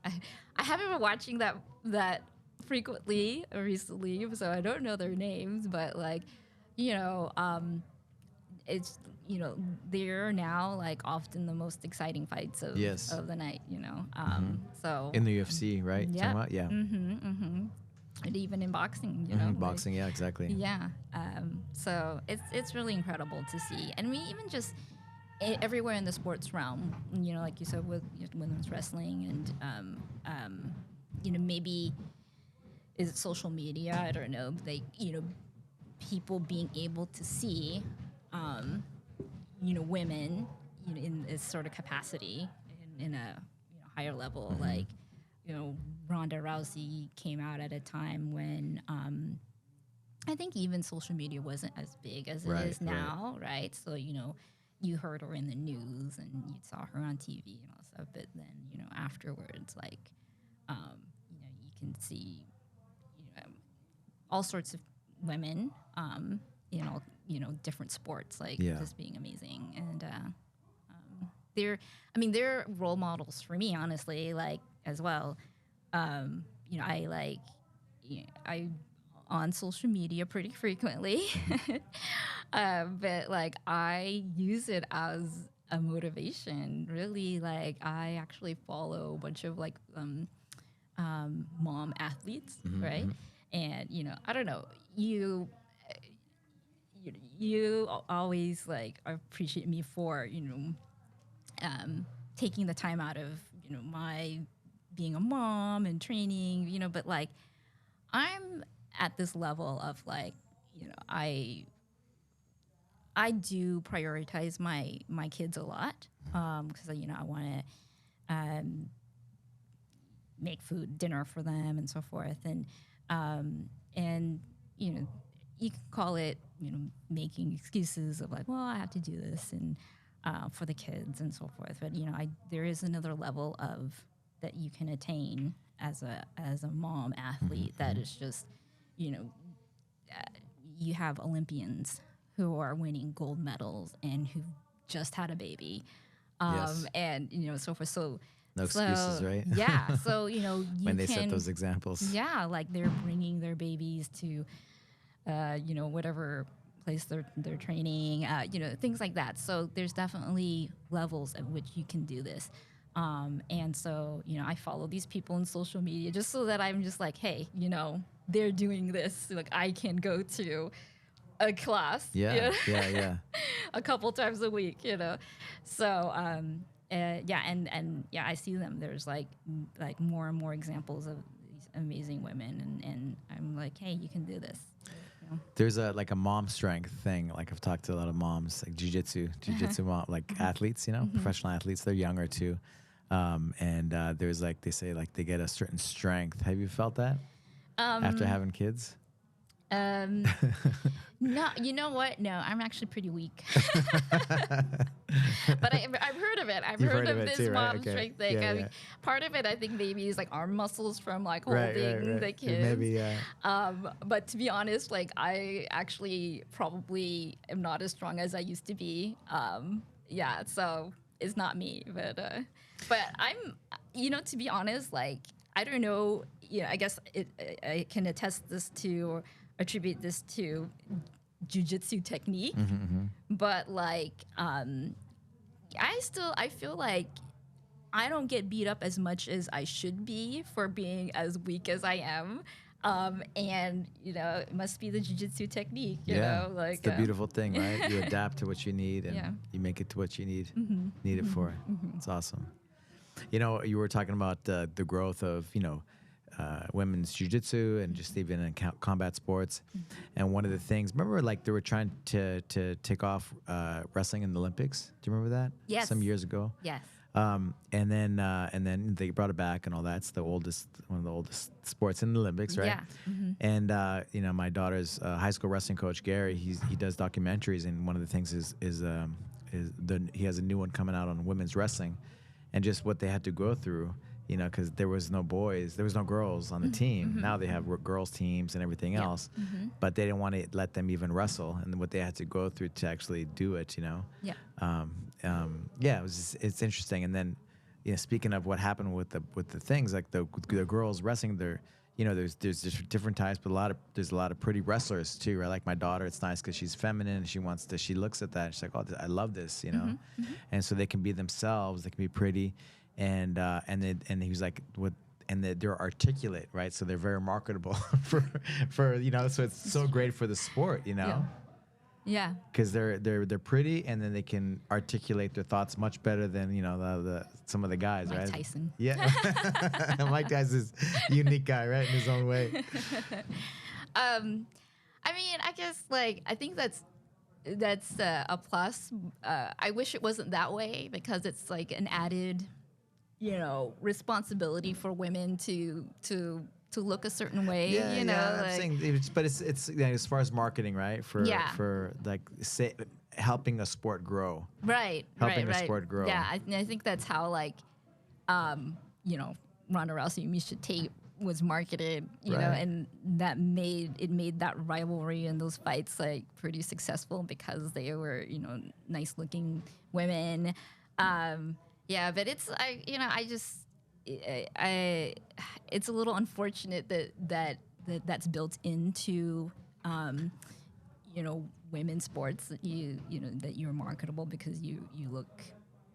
Speaker 3: I haven't been watching that frequently recently, so I don't know their names, but it's they're now often the most exciting fights of the night, So
Speaker 1: in the UFC, right?
Speaker 3: Yeah.
Speaker 1: Yeah.
Speaker 3: And even in boxing,
Speaker 1: boxing, yeah, exactly.
Speaker 3: Yeah. So it's really incredible to see, and we even just everywhere in the sports realm, like you said with women's wrestling and maybe is it social media? I don't know. People being able to see, women, in this sort of capacity in a higher level. Ronda Rousey came out at a time when I think even social media wasn't as big as it is now, right? So you heard her in the news and you saw her on TV and all that stuff, but then afterwards, you can see all sorts of women, different sports, just being amazing, and they're role models for me, honestly, as well. I on social media pretty frequently, but I use it as a motivation. Really, I actually follow a bunch of mom athletes, right? And I don't know, you always appreciate me for taking the time out of my being a mom and training, but like I'm at this level of like, I do prioritize my kids a lot because I want to make food, dinner for them, and so forth, and you can call it making excuses of like, well, I have to do this and for the kids and so forth, but there is another level of that you can attain as a mom athlete that is just you have Olympians who are winning gold medals and who've just had a baby.
Speaker 1: Yes.
Speaker 3: And, so forth. So,
Speaker 1: No excuses, right?
Speaker 3: Yeah. So, you
Speaker 1: when they
Speaker 3: can,
Speaker 1: set those examples.
Speaker 3: Yeah. Like they're bringing their babies to, whatever place they're training, things like that. So there's definitely levels at which you can do this. And so, I follow these people on social media just so that I'm just like, hey, they're doing this. Like I can go to a class,
Speaker 1: Yeah.
Speaker 3: a couple times a week, So, and I see them. There's like more and more examples of these amazing women, and I'm like, hey, you can do this.
Speaker 1: There's a mom strength thing. Like I've talked to a lot of moms, like jiu-jitsu mom, like athletes, professional athletes. They're younger too, and there's like they say like they get a certain strength. Have you felt that after having kids?
Speaker 3: No, you know what? No, I'm actually pretty weak. But I've heard of it. I've heard of this
Speaker 1: too, right?
Speaker 3: mom
Speaker 1: Okay.
Speaker 3: strength thing.
Speaker 1: Yeah,
Speaker 3: I mean, part of it, I think maybe is like arm muscles from like holding
Speaker 1: Right.
Speaker 3: the kids.
Speaker 1: Maybe, yeah.
Speaker 3: But to be honest, like I actually probably am not as strong as I used to be. So it's not me. But I'm, to be honest, like I don't know. I guess I can attribute this to jiu-jitsu technique, but like I feel like I don't get beat up as much as I should be for being as weak as I am, and it must be the jiu-jitsu technique. You know, like
Speaker 1: it's the beautiful thing, right? You adapt to what you need, and
Speaker 3: Yeah.
Speaker 1: you make it to what you need it for. It's awesome. You were talking about the growth of women's jiu-jitsu and just even in combat sports. And one of the things, remember like they were trying to take off wrestling in the Olympics? Do you remember that?
Speaker 3: Yes.
Speaker 1: Some years ago.
Speaker 3: Yes.
Speaker 1: And then they brought it back and all that. It's one of the oldest sports in the Olympics, right?
Speaker 3: Yeah.
Speaker 1: And my daughter's high school wrestling coach Gary, he does documentaries, and one of the things is he has a new one coming out on women's wrestling, and just what they had to go through. Because there was no girls on the team. Now they have girls teams and everything else, but they didn't want to let them even wrestle, and what they had to go through to actually do it. It's interesting. And then, speaking of what happened with the things like the girls wrestling, there's just different types, but there's a lot of pretty wrestlers too, right? Like my daughter, it's nice because she's feminine and she looks at that and she's like, oh, I love this, and so they can be themselves, they can be pretty. And he was like, what? And they're articulate, right? So they're very marketable for So it's so great for the sport,
Speaker 3: Yeah.
Speaker 1: Because they're pretty, and then they can articulate their thoughts much better than some of the guys,
Speaker 3: Mike
Speaker 1: right?
Speaker 3: Tyson.
Speaker 1: Yeah, Mike Tyson's a unique guy, right, in his own way.
Speaker 3: I mean, I guess like I think that's a plus. I wish it wasn't that way because it's like an added responsibility for women to look a certain way.
Speaker 1: I'm saying, but it's as far as marketing, right? For like helping a sport grow.
Speaker 3: Right.
Speaker 1: Helping a sport grow.
Speaker 3: Yeah, I think that's how like, Ronda Rousey, Miesha Tate was marketed, and that made that rivalry and those fights like pretty successful because they were nice looking women. But it's it's a little unfortunate that's built into women's sports that that you're marketable because you look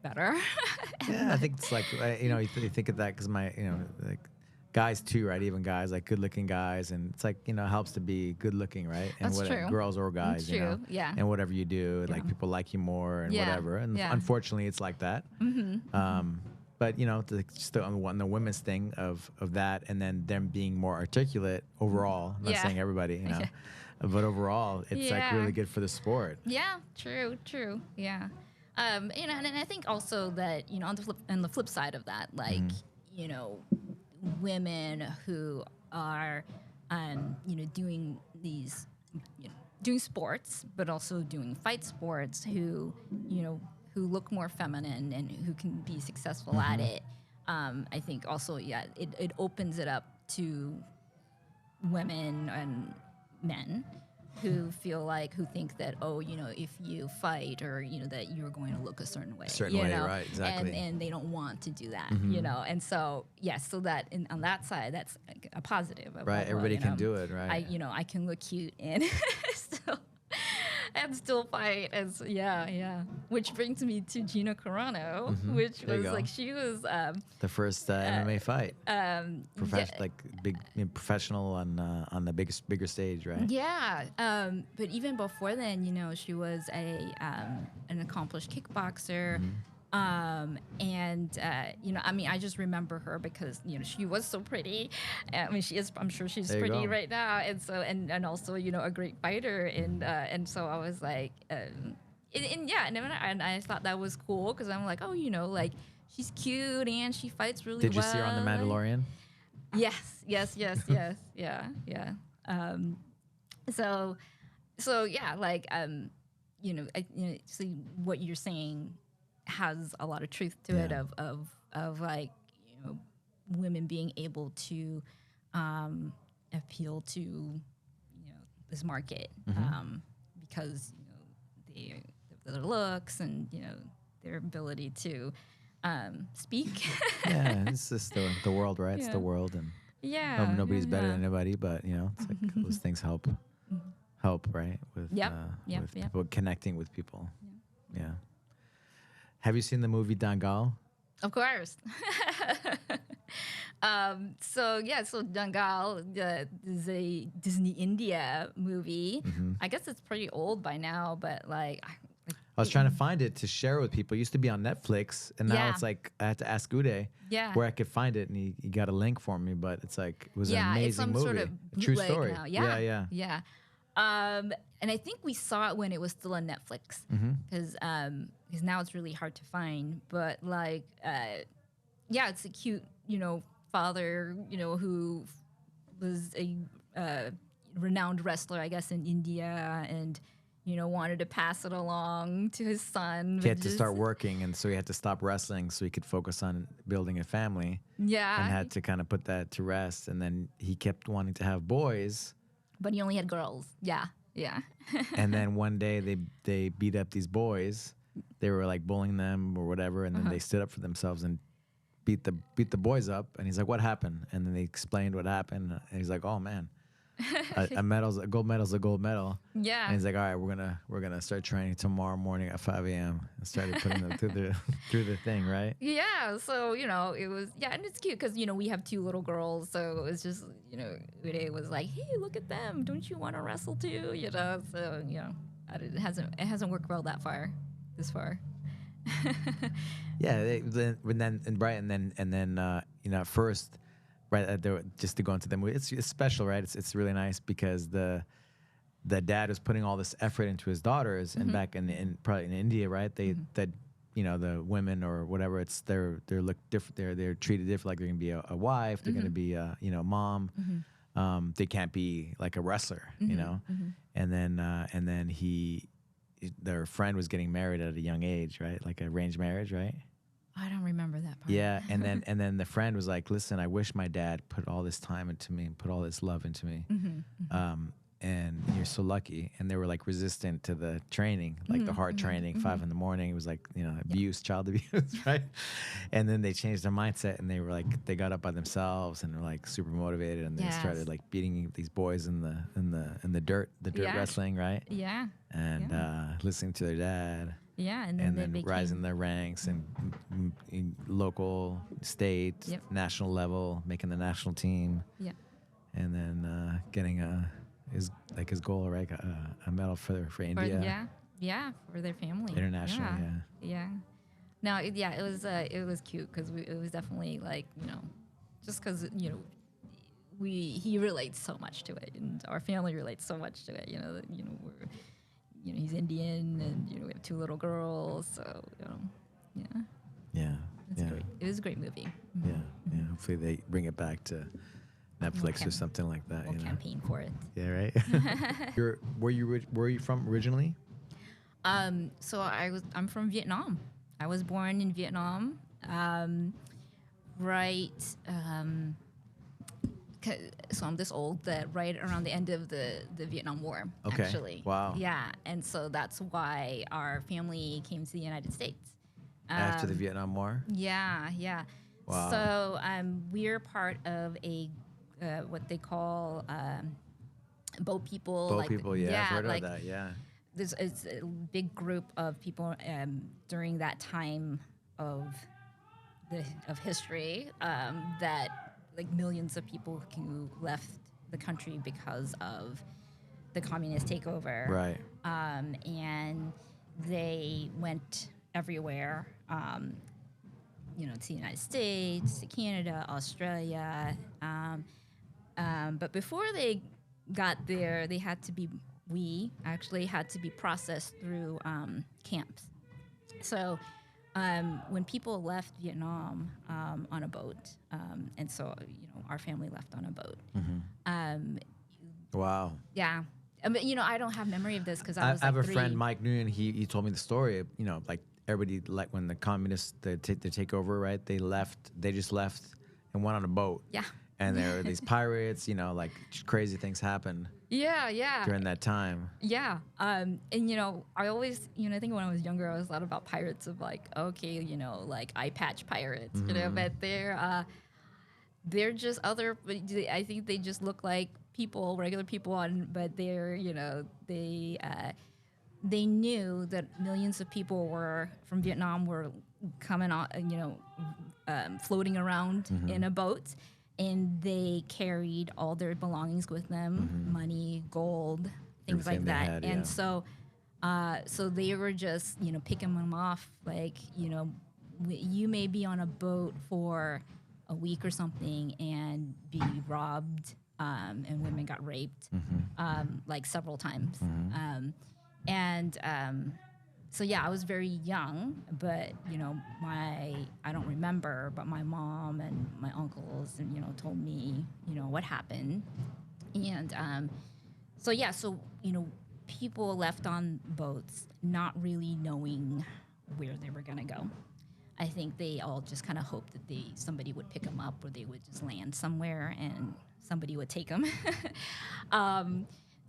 Speaker 3: better.
Speaker 1: Yeah, I think it's like you think of that because like guys too, right? Even guys, like good-looking guys, and it's like it helps to be good-looking, right? And
Speaker 3: That's true.
Speaker 1: Girls or guys,
Speaker 3: That's true. Yeah.
Speaker 1: And whatever you do, like people like you more and whatever. And unfortunately, it's like that. but just on the women's thing of that, and then them being more articulate overall. I'm not
Speaker 3: Yeah.
Speaker 1: saying everybody, but overall, it's like
Speaker 3: Yeah.
Speaker 1: really good for the sport.
Speaker 3: Yeah, true. Yeah. And I think also that, on the flip side of that, like, women who are, doing these, doing sports, but also doing fight sports who look more feminine and who can be successful at it. I think also, it opens it up to women and men who think that, if you fight or, that you're going to look a certain way.
Speaker 1: Right, exactly.
Speaker 3: And they don't want to do that, And so, so that on that side, that's a positive. Of,
Speaker 1: Right,
Speaker 3: well,
Speaker 1: everybody can do it, right?
Speaker 3: I can look cute and still fight. Which brings me to Gina Carano, which
Speaker 1: There you
Speaker 3: was
Speaker 1: go.
Speaker 3: like, she was
Speaker 1: The first MMA fight, professional on the bigger stage, right?
Speaker 3: Yeah, but even before then, she was an accomplished kickboxer, I just remember her because she was so pretty. I mean, she is. I'm sure she's
Speaker 1: There you
Speaker 3: pretty
Speaker 1: go.
Speaker 3: right now, and so and also a great fighter, and so I was like, and I thought that was cool because I'm like, like she's cute and she fights really well.
Speaker 1: Did you see her on The Mandalorian?
Speaker 3: Yes, yeah. So yeah, like see what you're saying has a lot of truth to it
Speaker 1: Yeah.
Speaker 3: of like women being able to appeal to this market because their looks and their ability to speak.
Speaker 1: Yeah, it's just the world, right? It's
Speaker 3: Yeah.
Speaker 1: the world, and nobody's better than anybody, but it's like those things help, right? With
Speaker 3: Yep.
Speaker 1: people connecting with people. Yeah. Have you seen the movie Dangal?
Speaker 3: Of course. So Dangal is a Disney India movie. I guess it's pretty old by now, but like
Speaker 1: I was trying to find it to share with people. It used to be on Netflix, and now
Speaker 3: Yeah.
Speaker 1: it's like I had to ask Uday
Speaker 3: Yeah.
Speaker 1: where I could find it, and he got a link for me. But it's like it was an
Speaker 3: it's
Speaker 1: amazing
Speaker 3: some
Speaker 1: movie,
Speaker 3: sort of
Speaker 1: a true
Speaker 3: bootleg
Speaker 1: story.
Speaker 3: now.
Speaker 1: Yeah.
Speaker 3: And I think we saw it when it was still on Netflix because now it's really hard to find. But like, it's a cute father who was a renowned wrestler, I guess, in India, and wanted to pass it along to his son.
Speaker 1: He had to start working, and so he had to stop wrestling so he could focus on building a family.
Speaker 3: Yeah,
Speaker 1: And had to kind of put that to rest. And then he kept wanting to have boys.
Speaker 3: but he only had girls. Yeah.
Speaker 1: And then one day they beat up these boys. They were like bullying them or whatever, and then they stood up for themselves and beat the boys up. And he's like, "What happened?" And then they explained what happened. And he's like, "Oh man, a gold medal's a gold medal."
Speaker 3: Yeah.
Speaker 1: And he's like, "All right, we're gonna start training tomorrow morning at 5 a.m." and started putting them through the thing, right?
Speaker 3: Yeah, so it was and it's cute because we have two little girls, so it was just Uday was like, "Hey, look at them! Don't you want to wrestle too?" So it hasn't worked well this far.
Speaker 1: Yeah, and then at first, right, just to go into the movie, it's special, right? It's really nice because the dad is putting all this effort into his daughters, and back in probably in India, right? The women or whatever, they're look different. They're treated different, like they're gonna be a wife, they're gonna be a mom. They can't be like a wrestler, And then their friend was getting married at a young age, right? Like arranged marriage, right?
Speaker 3: I don't remember that part.
Speaker 1: Yeah, and then the friend was like, "Listen, I wish my dad put all this time into me and put all this love into me, and you're so lucky." And they were like resistant to the training, like the hard training, 5 a.m. It was like abuse, child abuse, right? And then they changed their mindset, and they were like, they got up by themselves and were like super motivated, and they
Speaker 3: Yes.
Speaker 1: started like beating these boys in the dirt
Speaker 3: Yeah.
Speaker 1: wrestling, right?
Speaker 3: Yeah.
Speaker 1: And listening to their dad.
Speaker 3: Yeah,
Speaker 1: And then rising their ranks and in local, state,
Speaker 3: Yep.
Speaker 1: national level, making the national team,
Speaker 3: Yeah.
Speaker 1: and then getting his goal, right? A medal for India.
Speaker 3: Yeah, for their family.
Speaker 1: International,
Speaker 3: Yeah. No, yeah, it was cute because it was definitely like, just because he relates so much to it, and our family relates so much to it. We're he's Indian, and we have 2 little girls, so yeah,
Speaker 1: Yeah.
Speaker 3: it's
Speaker 1: Yeah.
Speaker 3: great. It was a great movie.
Speaker 1: Yeah. Yeah. Hopefully they bring it back to Netflix or
Speaker 3: camp-
Speaker 1: something like that.
Speaker 3: We'll campaign for it.
Speaker 1: Yeah. Right. Where you from originally?
Speaker 3: So I'm from Vietnam. I was born in Vietnam. Right. So I'm this old that right around the end of the Vietnam War.
Speaker 1: Okay.
Speaker 3: Actually.
Speaker 1: Wow.
Speaker 3: Yeah, and so that's why our family came to the United States.
Speaker 1: After the Vietnam War?
Speaker 3: Yeah, yeah.
Speaker 1: Wow.
Speaker 3: So we're part of a what they call boat people.
Speaker 1: Boat people, yeah, I've heard
Speaker 3: like
Speaker 1: of that, yeah.
Speaker 3: there's it's a big group of people during that time of history that like millions of people who left the country because of the communist takeover.
Speaker 1: Right.
Speaker 3: And they went everywhere, to the United States, to Canada, Australia. But before they got there, we actually had to be processed through camps. So when people left Vietnam on a boat, and so our family left on a boat.
Speaker 1: Wow.
Speaker 3: Yeah, I mean, I don't have memory of this because I was
Speaker 1: I have
Speaker 3: like
Speaker 1: a
Speaker 3: 3.
Speaker 1: friend, Mike Nguyen. He told me the story. Like everybody, like when the communists they take over, right? They just left and went on a boat.
Speaker 3: Yeah.
Speaker 1: And there were these pirates. Like crazy things happened
Speaker 3: Yeah.
Speaker 1: during that time.
Speaker 3: Yeah. And I always, I think when I was younger, I always thought about pirates of like, okay, like eye patch pirates, but they're just other. I think they just look like people, regular people, but they're, they knew that millions of people from Vietnam were coming on, floating around in a boat. And they carried all their belongings with them, money, gold, things
Speaker 1: Everything
Speaker 3: like
Speaker 1: they
Speaker 3: that.
Speaker 1: had,
Speaker 3: And
Speaker 1: yeah.
Speaker 3: so they were just, picking them off. Like, you may be on a boat for a week or something and be robbed, and women got raped, like several times. So yeah, I was very young, but I don't remember, but my mom and my uncles and told me what happened. And so yeah, people left on boats not really knowing where they were going to go. I think they all just kind of hoped that somebody would pick them up, or they would just land somewhere and somebody would take them.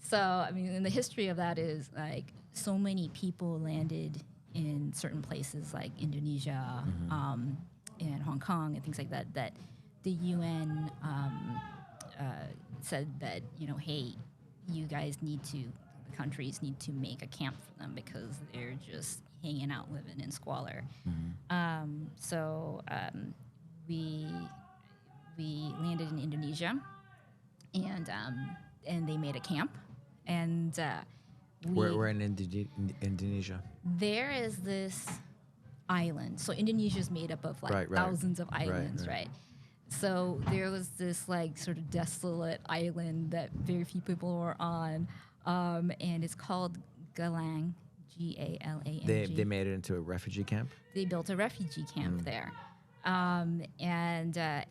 Speaker 3: So I mean, and the history of that is like so many people landed in certain places like Indonesia, and Hong Kong and things like that, that the UN said that, hey, you guys the countries need to make a camp for them because they're just hanging out, living in squalor. So we landed in Indonesia, and they made a camp. And
Speaker 1: We're in Indonesia.
Speaker 3: there is this island. So Indonesia is made up of like
Speaker 1: Right.
Speaker 3: thousands of islands,
Speaker 1: Right.
Speaker 3: right? So there was this like sort of desolate island that very few people were on, and it's called Galang, Galang.
Speaker 1: They made it into a refugee camp.
Speaker 3: They built a refugee camp there, and I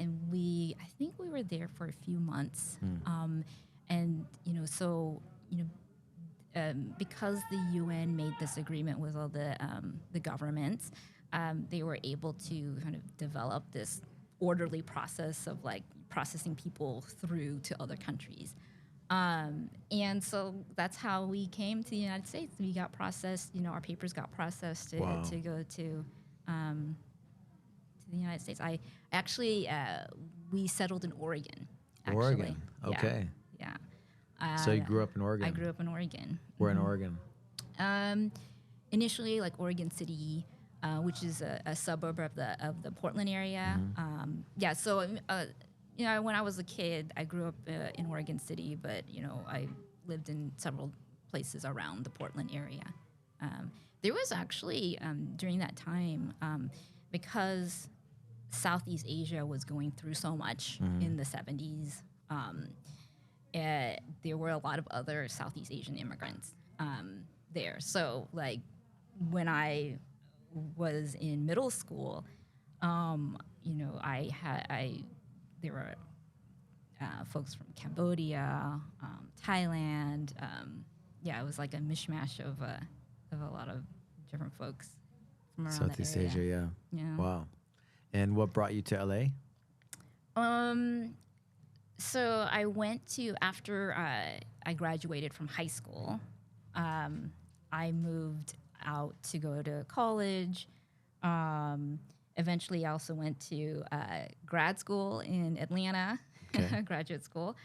Speaker 3: think we were there for a few months, and because the UN made this agreement with all the governments, they were able to kind of develop this orderly process of like processing people through to other countries. And so that's how we came to the United States. We got processed, our papers got processed to go to the United States. I actually, we settled in Oregon, actually.
Speaker 1: Oregon, okay.
Speaker 3: Yeah.
Speaker 1: So you grew up in Oregon?
Speaker 3: I grew up in Oregon.
Speaker 1: Where in Oregon?
Speaker 3: Initially, like Oregon City, which is a suburb of the Portland area. So when I was a kid, I grew up in Oregon City, but I lived in several places around the Portland area. There was actually during that time because Southeast Asia was going through so much in the 70s. There were a lot of other Southeast Asian immigrants there. So, like, when I was in middle school, you know, there were folks from Cambodia, Thailand. Yeah, it was like a mishmash of a lot of different folks from around
Speaker 1: Southeast
Speaker 3: that area.
Speaker 1: Asia, yeah.
Speaker 3: Yeah.
Speaker 1: Wow. And what brought you to LA?
Speaker 3: So I went to, after I graduated from high school, I moved out to go to college. Eventually, I also went to grad school in Atlanta,
Speaker 1: Okay.
Speaker 3: graduate school.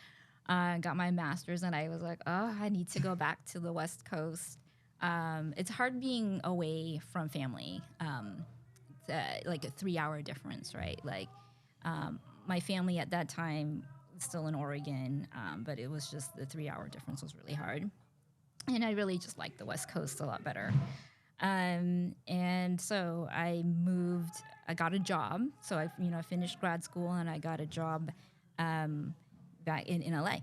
Speaker 3: Got my master's, and I was like, oh, I need to go back to the West Coast. It's hard being away from family. It's like a 3-hour difference, right? Like, my family at that time was still in Oregon, but it was just the 3-hour difference was really hard. And I really just liked the West Coast a lot better. And so I moved, I got a job. So I finished grad school and I got a job back in LA.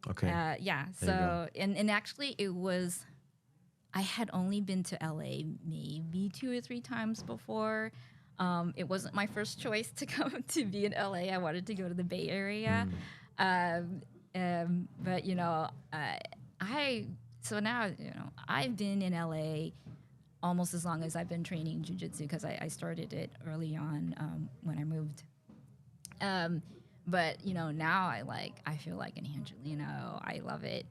Speaker 1: Okay.
Speaker 3: Yeah.
Speaker 1: There you
Speaker 3: So, and actually it was, I had only been to LA maybe 2 or 3 times before. It wasn't my first choice to come to be in LA. I wanted to go to the Bay Area. But, so now, I've been in LA almost as long as I've been training jiu-jitsu because I started it early on when I moved. But, now I feel like an Angelino. I love it.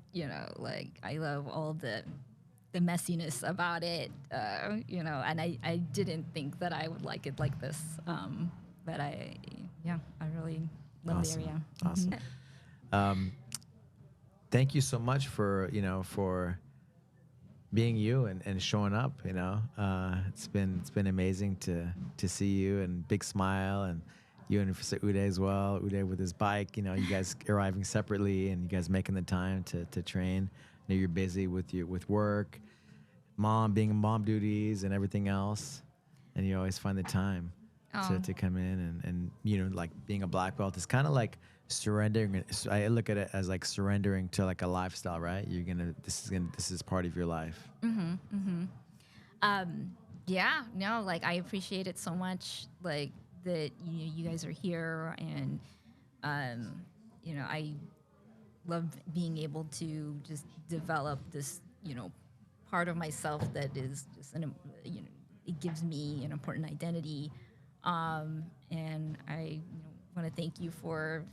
Speaker 3: I love all the messiness about it, and I didn't think that I would like it like this. But I really love
Speaker 1: Awesome.
Speaker 3: the area.
Speaker 1: Awesome. Thank you so much for being you and showing up. It's been amazing to see you, and big smile, and you and Professor Uday as well. Uday with his bike. You guys arriving separately, and you guys making the time to train. I know you're busy with work, being mom duties and everything else, and you always find the time to come in and like being a black belt is kind of like surrendering. I look at it as like surrendering to like a lifestyle, right? This is part of your life.
Speaker 3: Yeah, no, like I appreciate it so much, like that you guys are here, and I love being able to just develop this part of myself that is just it gives me an important identity, and I want to thank you for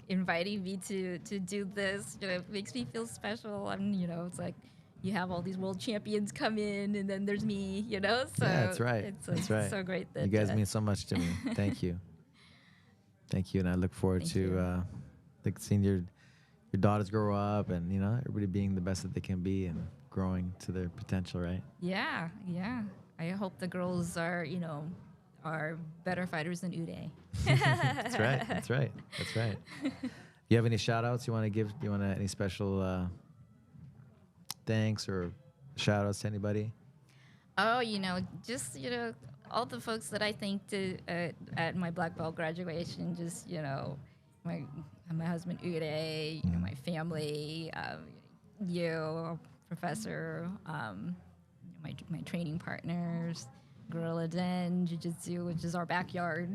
Speaker 3: inviting me to do this. It makes me feel special. And it's like you have all these world champions come in, and then there's me. So
Speaker 1: Yeah, that's right.
Speaker 3: It's so great that
Speaker 1: You guys mean so much to me. Thank you. Thank you, and I look forward to seeing your daughters grow up, and everybody being the best that they can be and growing to their potential, right?
Speaker 3: Yeah. I hope the girls are better fighters than Uday.
Speaker 1: That's right. You have any shout outs you want to give? Do you want any special thanks or shout outs to anybody?
Speaker 3: Oh, just all the folks that I thanked at my black belt graduation. Just my husband Uday, my family, you, Professor, my training partners, Gorilla Den Jiu-Jitsu, which is our backyard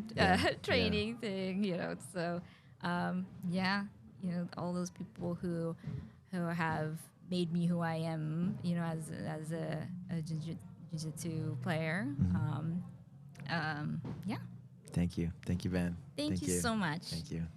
Speaker 3: training thing. So all those people who have made me who I am, as a jiu-jitsu player.
Speaker 1: Thank you, Van.
Speaker 3: Thank you so much.
Speaker 1: Thank you.